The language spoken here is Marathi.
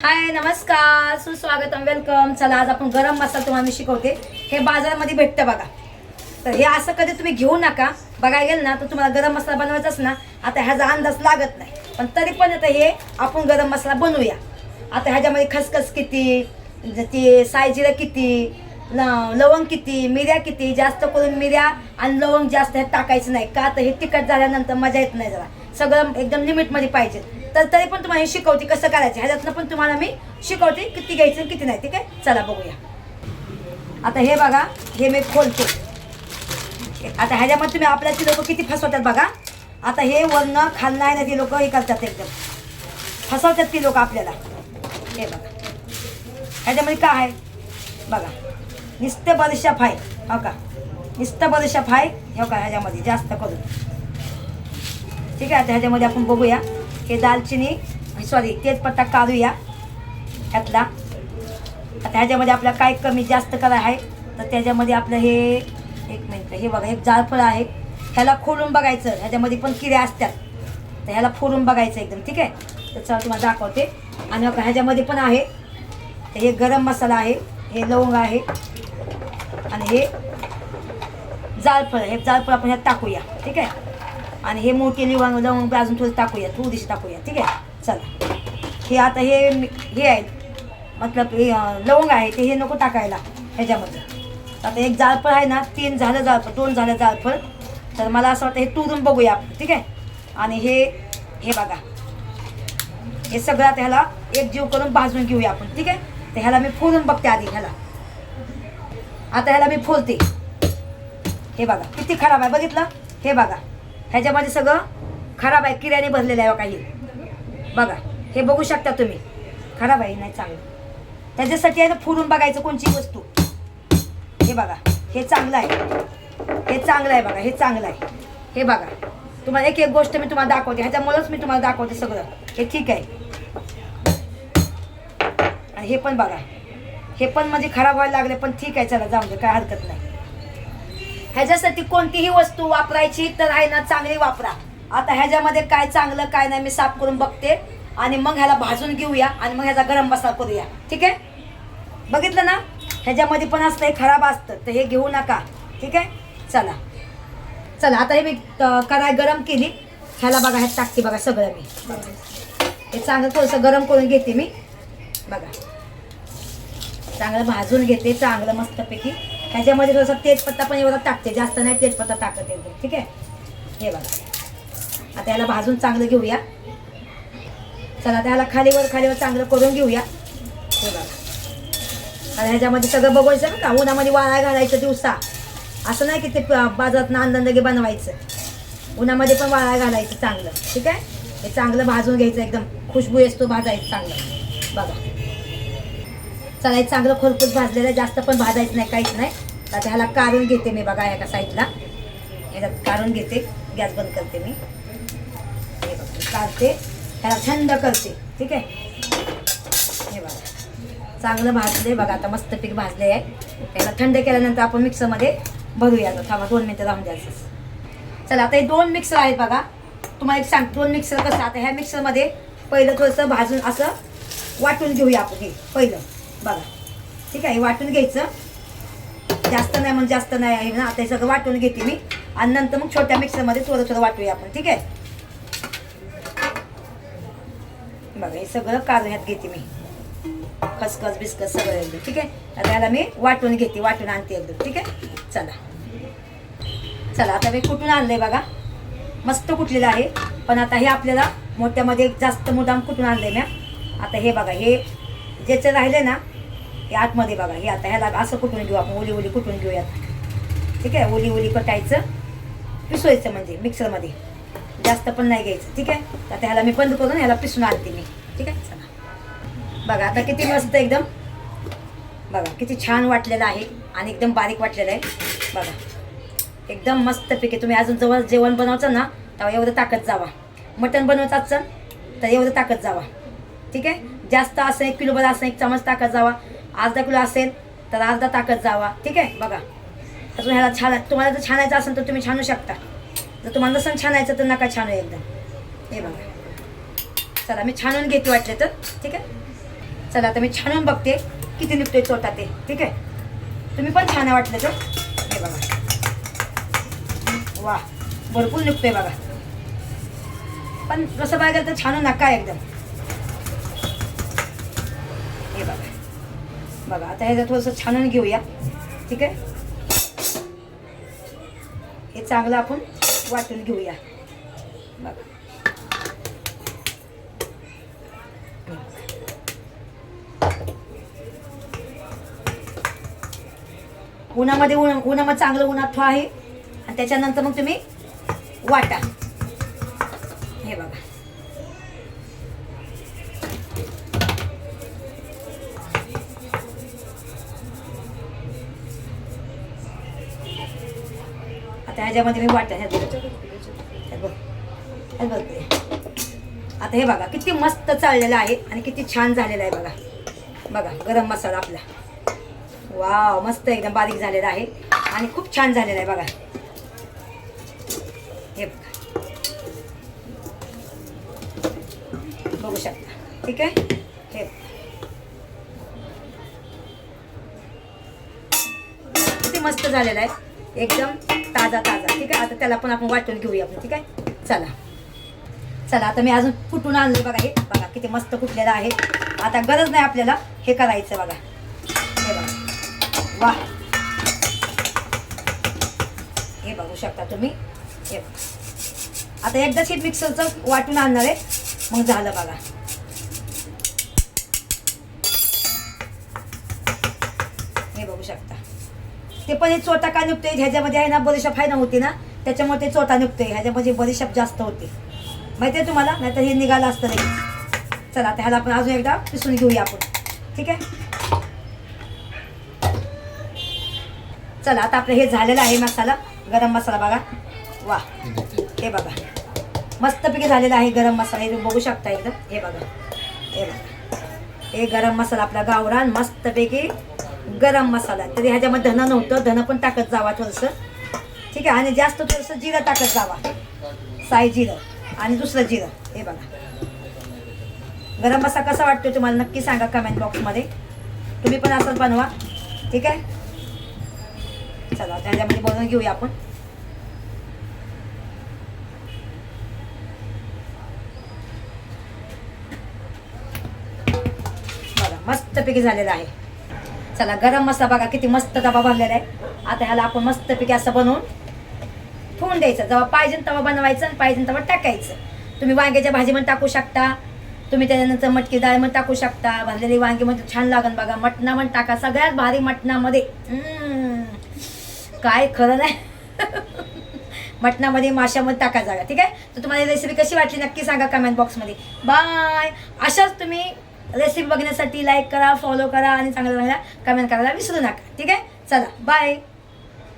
हाय नमस्कार सुस्वागतम वेलकम. चला आज आपण गरम मसाला तुम्हाला मी शिकवते. हे बाजारामध्ये भेटतं बघा. तर हे असं कधी तुम्ही घेऊ नका. बघायला गेलं ना तर तुम्हाला गरम मसाला बनवायचाच ना आता ह्याचा अंदाज लागत नाही, पण तरी पण आता हे आपण गरम मसाला बनवूया. आता ह्याच्यामध्ये खसखस किती, ती सायजिरा किती, लवंग किती, मिऱ्या किती, जास्त करून मिऱ्या आणि लवंग जास्त ह्यात टाकायचं नाही का तर हे तिखट झाल्यानंतर मजा येत नाही. जरा सगळं एकदम लिमिटमध्ये पाहिजे. तर तरी पण तुम्हाला हे शिकवते कसं करायचं. ह्याच्यातनं पण तुम्हाला मी शिकवते किती घ्यायचं किती नाही. ठीक आहे, चला बघूया. आता हे बघा, हे मी खोलते. आता ह्याच्यामध्ये तुम्ही आपल्याची लोक किती फसवतात बघा. आता हे वरनं खालनं आहे ना, ती लोक हे करतात, एकदम फसवतात ती लोक आपल्याला. हे बघा ह्याच्यामध्ये काय आहे बघा, नुसतं बडीशेप आहे. हो का, नुसतं बडीशेप आहे. हो का, ह्याच्यामध्ये जास्त करून. ठीक आहे, आता ह्याच्यामध्ये आपण बघूया. हे दालचिनी सॉरी तेजपत्ता काढूया ह्यातला. आता ह्याच्यामध्ये आपल्याला काय कमी जास्त करायचं आहे तर त्याच्यामध्ये आपलं हे एक मिनिट, हे बघा एक जायफळ आहे. ह्याला खोलून बघायचं, ह्याच्यामध्ये पण किड्या असतात तर ह्याला फोडून बघायचं एकदम. ठीक आहे, तर चला तुम्हाला दाखवते. आणि ह्याच्यामध्ये पण आहे हे गरम मसाला आहे, हे लवंग आहे आणि हे जायफळ. हे जायफळ आपण ह्यात टाकूया. ठीक आहे, आणि हे मोठी लवंग अजून थोडं टाकूया, थोडीशी टाकूया. ठीक आहे, चला. हे आता हे आहे मतलब हे लवंग आहे ते हे नको टाकायला ह्याच्यामध्ये. आता एक जायफळ आहे ना, 3 झालं जायफळ, 2 झालं जायफळ. तर मला असं वाटतं हे तुरून बघूया आपण. ठीक आहे, आणि हे बघा, हे सगळं आता ह्याला एक जीव करून भाजून घेऊया आपण. ठीक आहे, तर ह्याला मी फोडून बघते आधी ह्याला. आता ह्याला मी फोडते. हे बघा किती खराब आहे, बघितलं. हे बघा ह्याच्यामध्ये सगळं खराब आहे, किड्याने भरलेलं आहे काही. बघा हे बघू शकता तुम्ही, खराब आहे, नाही चांगलं. त्याच्यासाठी आहे ना फोडून बघायचं कोणची वस्तू. हे बघा हे चांगलं आहे, हे चांगलं आहे. बघा हे चांगलं आहे. हे बघा तुम्हाला एक एक गोष्ट मी तुम्हाला दाखवते, ह्याच्यामुळेच मी तुम्हाला दाखवते सगळं. हे ठीक आहे. आणि हे पण बघा, हे पण म्हणजे खराब व्हायला लागले, पण ठीक आहे, चला जाऊ दे, काय हरकत नाही. ह्याच्यासाठी कोणतीही वस्तू वापरायची तर आहे ना चांगली वापरा. आता ह्याच्यामध्ये काय चांगलं काय नाही मी साफ करून बघते आणि मग ह्याला भाजून घेऊया आणि मग ह्याचा गरम मसाला करूया. ठीक आहे, बघितलं ना, ह्याच्यामध्ये पण असतं हे खराब असतं तर हे घेऊ नका. ठीक आहे, चला चला. आता हे मी कढाई गरम केली, ह्याला बघा ह्यात टाकते. बघा सगळं मी हे चांगलं थोडंसं गरम करून घेते मी. बघा चांगलं भाजून घेते चांगलं मस्तपैकी. ह्याच्यामध्ये थोडंसं तेजपत्ता पण एवढा टाकते, जास्त नाही तेजपत्ता टाकत एकदम. ठीक आहे, हे बघा आता याला भाजून चांगलं घेऊया. चला आता ह्याला खालीवर चांगलं करून घेऊया. हे बघा, आणि ह्याच्यामध्ये सगळं बघायचं ना, उन्हामध्ये वाळा घालायचं दिवसा. असं नाही की ते बाजारात अंदांदगे बनवायचं, उन्हामध्ये पण वाळा घालायचं चांगलं. ठीक आहे, हे चांगलं भाजून घ्यायचं, एकदम खुशबू येतो भाजायचं चांगलं. बघा चला, हे चांगलं खरपूस भाजलेलं आहे, जास्त पण भाजायचं नाही, काहीच नाही. आता ह्याला काढून घेते मी. बघा एका साईडला ह्याच्यात काढून घेते, गॅस बंद करते मी. हे बघा काढते, ह्याला थंड करते. ठीक आहे, हे बघा चांगलं भाजले. बघा आता मस्तपैकी भाजले आहे. त्याला थंड केल्यानंतर आपण मिक्सरमध्ये भरूया. थांबा 2 मिनटं राहून द्यायचं. चला आता हे 2 मिक्सर आहेत बघा. तुम्हाला एक सांग 2 मिक्सर कसं. आता ह्या मिक्सरमध्ये पहिलं थोडंसं भाजून असं वाटून घेऊया आपण. हे पहिलं बघा. ठीक आहे, वाटून घ्यायचं, जास्त नाही म्हणजे जास्त नाही आहे ना. आता हे सगळं वाटून घेते मी आणि नंतर मग छोट्या मिक्सरमध्ये थोडं वाटूया आपण. ठीक आहे, बघा हे सगळं काढून ह्यात घेते मी, खसखस बिस्कस सगळं एकदम. ठीक आहे, आता याला मी वाटून घेते, वाटून आणते एकदम. ठीक आहे, चला आता मी कुठून आणलंय बघा, मस्त कुटलेलं आहे. पण आता हे आपल्याला मोठ्यामध्ये जास्त मुद्दाम कुठून आणलंय मी. आता हे बघा, हे ज्याचं राहिले ना हे आतमध्ये बघा. हे आता ह्याला असं कुटून घेऊ आपण, ओली कुटून घेऊयात. ठीक आहे, ओली कटायचं, पिसवायचं म्हणजे मिक्सरमध्ये, जास्त पण नाही घ्यायचं. ठीक आहे, आता ह्याला मी बंद करून ह्याला पिसून आणते मी. ठीक आहे, चला बघा आता किती मस्त एकदम. बघा किती छान वाटलेलं आहे आणि एकदम बारीक वाटलेलं आहे. बघा एकदम मस्तपैकी. तुम्ही अजून जवळ जेवण बनवायचं ना तेव्हा एवढं टाकत जावा. मटण बनवायचं असेल तर एवढं टाकत जावा. ठीक आहे, जास्त असं 1 किलोभर असं 1 चमच टाकत जावा. अर्धा किलो असेल तर अर्धा टाकत जावा. ठीक आहे, बघा अजून ह्याला छान. तुम्हाला जर छानायचं असेल तर तुम्ही छानू शकता, जर तुम्हाला नसेल छानायचं तर नका छानू एकदम. हे बघा चला मी छानून घेते वाटले तर. ठीक आहे, चला आता मी छानून बघते किती निघतोय चोथा ते. ठीक आहे, तुम्ही पण छान वाटलं तर. हे बघा, वा भरपूर निघतोय बघा. पण कसं बघायला तर छान नका एकदम. हे बघा बघा, आता हे थोडंसं छानून घेऊया. ठीक आहे, हे चांगलं आपण वाटून घेऊया. बघा उन्हामध्ये उन्हामध्ये चांगलं उन्हात ठेवा आहे आणि त्याच्यानंतर मग तुम्ही वाटा. हे बघा, आता ह्याच्यामध्ये मी वाटा. आता हे बघा किती मस्त चाललेलं आहे आणि किती छान झालेलं आहे बघा. बघा गरम मसाला आपला, वाव मस्त एकदम बारीक झालेला आहे आणि खूप छान झालेला आहे बघा. हे बघा बघू शकता. ठीक आहे, हे किती मस्त झालेला आहे एकदम ताजा ताजा. ठीक आहे, आता त्याला पण आपण वाटून घेऊया आपण. ठीक आहे, चला चला आता मी अजून कुटून आणलं बघा. हे बघा किती मस्त कुटलेलं आहे. आता गरज नाही आपल्याला हे करायचं बघा. हे बघा, वा हे बघू शकता तुम्ही. हे आता एकदाच हे मिक्सरचं वाटून आणणार आहे, मग झालं बघा. हे बघू शकता. ते पण हे चोथा का निघतोय ह्याच्यामध्ये आहे ना, बडीशेप आहे ना होती ना, त्याच्यामुळे ते चोथा निघतोय. ह्याच्यामध्ये बडीशेप जास्त होते माहिती आहे तुम्हाला, नाहीतर हे निघालं असतं नाही. चला आता ह्याला आपण अजून एकदा पिसून घेऊया आपण. ठीक आहे, चला आता आपलं हे झालेलं आहे मसाला, गरम मसाला बघा. वा हे बघा मस्तपैकी झालेला आहे गरम मसाला. हे बघू शकता एकदम. हे बघा, हे बघा, हे गरम मसाला आपला गावरान मस्तपैकी गरम मसाला. तरी ह्याच्यामध्ये धन नव्हतं, धन पण टाकत जावा थोडंसं. ठीक आहे, आणि जास्त थोडंसं जिरं टाकत जावा, साई जिरं आणि दुसरं जिरं. हे बघा गरम मसाला कसा वाटतो तुम्हाला नक्की सांगा कमेंट बॉक्समध्ये. तुम्ही पण असंच बनवा. ठीक आहे, चला त्याच्यामध्ये बनवून घेऊया आपण. बघा मस्तपैकी झालेला आहे. चला गरम मसाला बघा किती मस्त डबा भरलेला आहे. आता ह्याला आपण मस्तपैकी असं बनवून ठेवून द्यायचं. जेव्हा पाहिजे तेव्हा बनवायचं आणि पाहिजे तेव्हा टाकायचं. तुम्ही वांग्याच्या भाजीमध्ये टाकू शकता, तुम्ही त्याच्यानंतर मटकी डाळीमध्ये टाकू शकता, भाजलेली वांगीमध्ये छान लागन बघा. मटणामध्ये टाका, सगळ्यात भारी मटणामध्ये. काय खरं नाही मटणामध्ये माशामध्ये टाका जागा. ठीक आहे, तर तुम्हाला रेसिपी कशी वाटली नक्की सांगा कमेंट बॉक्समध्ये. बाय. अशाच तुम्ही रेसिपी बघण्यासाठी लाईक करा, फॉलो करा आणि चांगल्या कमेंट करायला विसरू नका. ठीक आहे, चला बाय.